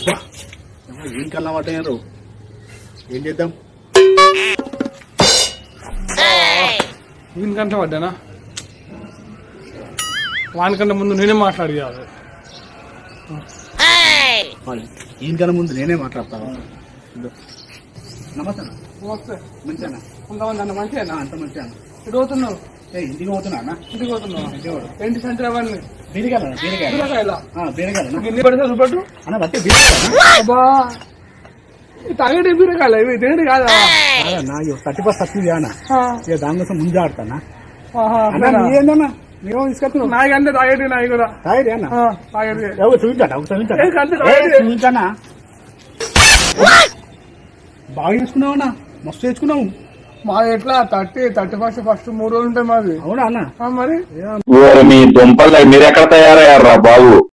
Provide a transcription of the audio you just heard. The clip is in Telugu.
ఏం కన్నా పట్టారు, ఏం చేద్దాం? వీనికంటే పడ్డానా? వానికంటే ముందు నేనే మాట్లాడియాలి. ఈయనకన్నా ముందు నేనే మాట్లాడతాను. నమస్తే. నమస్తే. మంచిగా కొంతమంది అన్న మంచిగా అంత మంచిగా. ఇటు పోతున్నావు? ఇంటికి పోతున్నా అన్న. ఇంటికి పోతున్నావు? ఏంటి సంచి అవన్నీ? బీరకాయలు. బీరకాయలా? బీరకాయలు ఎన్ని పడితే చూపట్టు అన్న. బట్టి బీరకాయ తాగేటి బీరకాయలు ఇవి తినడు కాదా? నాకు 30% తక్కువ అన్న. ఇక దానికోసం ముందు ఆడతానా? ఏందన్నా నేను తీసుకొస్తున్నావు? నాకంటే తాగేటి నాయి కూడా తాగేది అన్న. తాగేటి చూపించానా? బాగా తీసుకున్నావన్నా, మస్తు తెచ్చుకున్నావు. మాది ఎట్లా 30 ఫస్ట్ 3 రోజులు ఉంటాయి మాది. అవునా అన్న? మరి మీ దుంపలు మీరు ఎక్కడ తయారయ్యారా బాబు?